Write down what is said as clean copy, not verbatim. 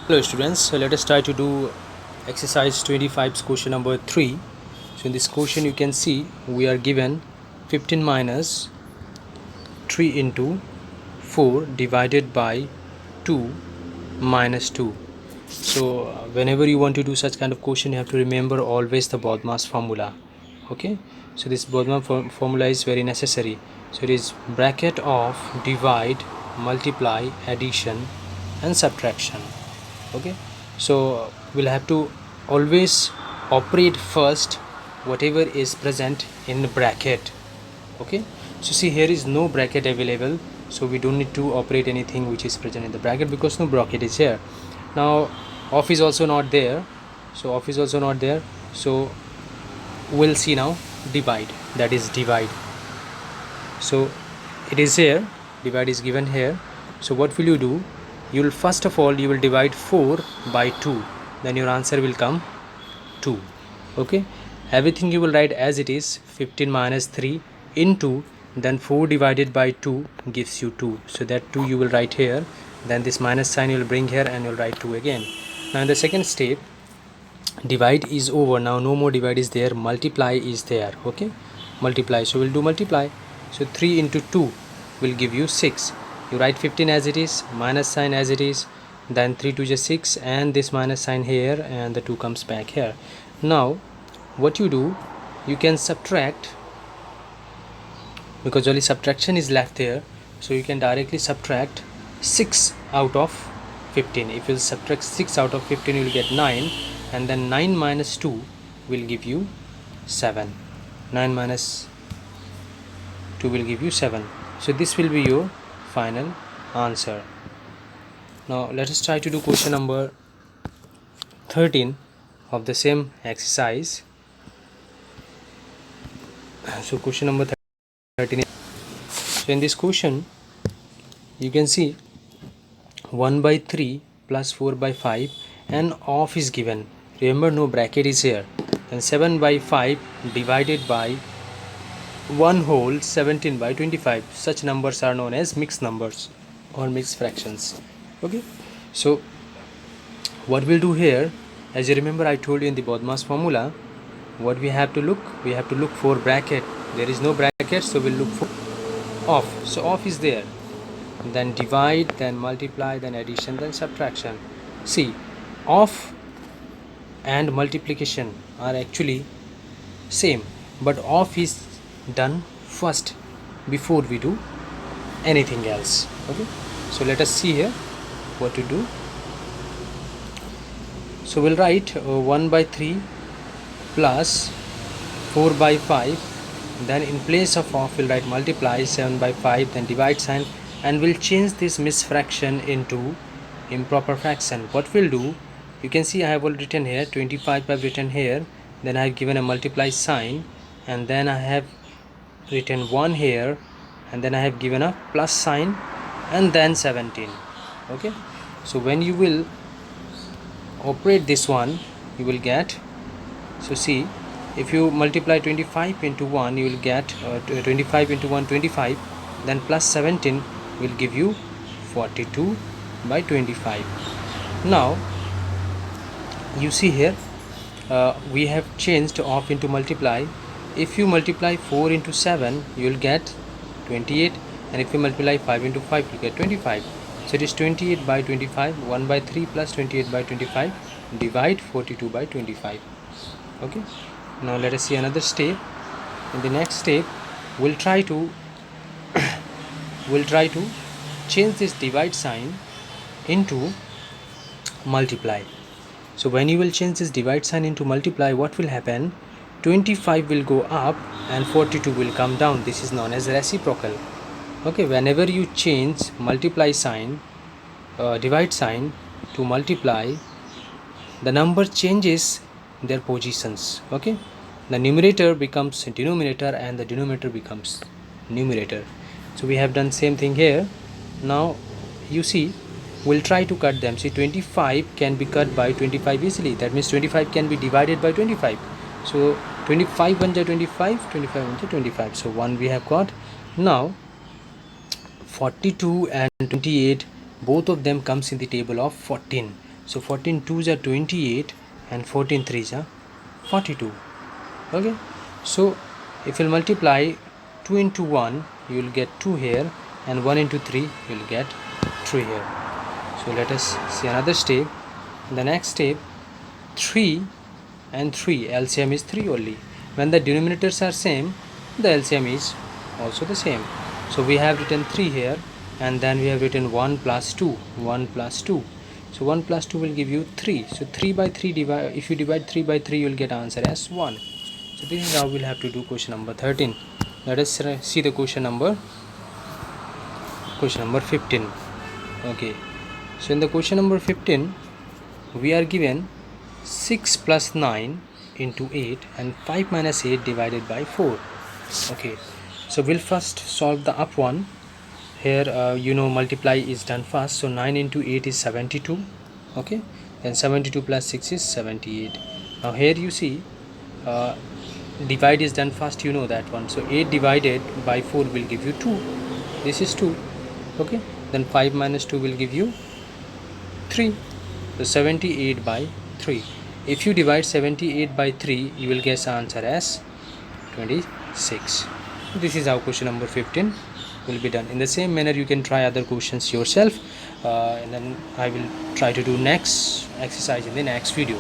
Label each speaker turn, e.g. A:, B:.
A: Hello students, so let us try to do exercise 25's question number 3. So in this question you can see we are given 15 minus 3 into 4 divided by 2 minus 2. So whenever you want to do such kind of question you have to remember always the BODMAS formula. Okay, so this BODMAS formula is very necessary. So it is bracket of divide, multiply, addition and subtraction. Okay, so we'll have to always operate first whatever is present in the bracket. Okay, so see here is no bracket available, so we don't need to operate anything which is present in the bracket because no bracket is here. Now off is also not there, so we'll see now divide, that is divide. So it is here, divide is given here. So what will you do? You will first of all you will divide 4 by 2, then your answer will come 2. Okay, everything you will write as it is. 15 minus 3 into, then 4 divided by 2 gives you 2, so that 2 you will write here, then this minus sign you will bring here and you will write 2 again. Now in the second step, divide is over, now no more divide is there, multiply is there. Okay, multiply, so we'll do multiply. So 3 into 2 will give you 6. You write 15 as it is, minus sign as it is, then 3 to just 6 and this minus sign here and the 2 comes back here. Now what you do, you can subtract, because only subtraction is left there, so you can directly subtract 6 out of 15. If you subtract 6 out of 15 you will get 9, and then 9 minus 2 will give you 7. 9 minus 2 will give you 7. So this will be your final answer. Now let us try to do question number 13 of the same exercise. So question number 13 is, so in this question you can see 1 by 3 plus 4 by 5 and off is given. Remember no bracket is here. Then 7 by 5 divided by 1 whole 17 by 25. Such numbers are known as mixed numbers or mixed fractions. Okay, so what we'll do here, as you remember I told you in the BODMAS formula, what we have to look, we have to look for bracket. There is no bracket, so we'll look for off. So off is there, then divide, then multiply, then addition, then subtraction. See, off and multiplication are actually same, but off is done first before we do anything else. Okay, so let us see here what to do. So we'll write 1 by 3 plus 4 by 5, then in place of off we'll write multiply, 7 by 5, then divide sign, and we'll change this misfraction into improper fraction. What we'll do, you can see I have already written here 25 I've written here, then I have given a multiply sign, and then I have written 1 here, and then I have given a plus sign, and then 17. Okay, so when you will operate this one you will get, so see, if you multiply 25 into 1 you will get 25 into 1 25, then plus 17 will give you 42 by 25. Now you see here we have changed off into multiply. If you multiply 4 into 7 you will get 28, and if you multiply 5 into 5 you get 25. So it is 28 by 25, 1 by 3 plus 28 by 25, divide 42 by 25. Okay, now let us see another step. In the next step we'll try to change this divide sign into multiply. So when you will change this divide sign into multiply, what will happen, 25 will go up and 42 will come down. This is known as reciprocal. Okay, whenever you change multiply sign, divide sign to multiply, the number changes their positions. Okay, the numerator becomes denominator and the denominator becomes numerator. So we have done same thing here. Now you see, we'll try to cut them. See, 25 can be cut by 25 easily, that means 25 can be divided by 25. So 25 1 25, 25 1 25, so 1 we have got. Now 42 and 28, both of them comes in the table of 14. So 14 2s are 28 and 14 3s are 42. Okay, so if you multiply 2 into 1, you will get 2 here, and 1 into 3, you will get 3 here. So let us see another step. The next step, 3 and 3, LCM is 3 only. When the denominators are same, the LCM is also the same. So we have written 3 here, and then we have written 1 plus 2, 1 plus 2. So 1 plus 2 will give you 3. So 3 by 3 divide, if you divide 3 by 3, you will get answer as 1. So this is how we'll have to do question number 13. Let us see the question number 15. Okay, so in the question number 15, we are given 6 plus 9 into 8 and 5 minus 8 divided by 4. Okay, so we'll first solve the up one. Here multiply is done first, so 9 into 8 is 72. Okay, then 72 plus 6 is 78. Now here you see divide is done first, you know that one. So 8 divided by 4 will give you 2. This is 2. Okay, then 5 minus 2 will give you 3. So 78 by 3. If you divide 78 by 3, you will get the answer as 26. This is how question number 15 will be done. In the same manner, you can try other questions yourself, and then I will try to do next exercise in the next video.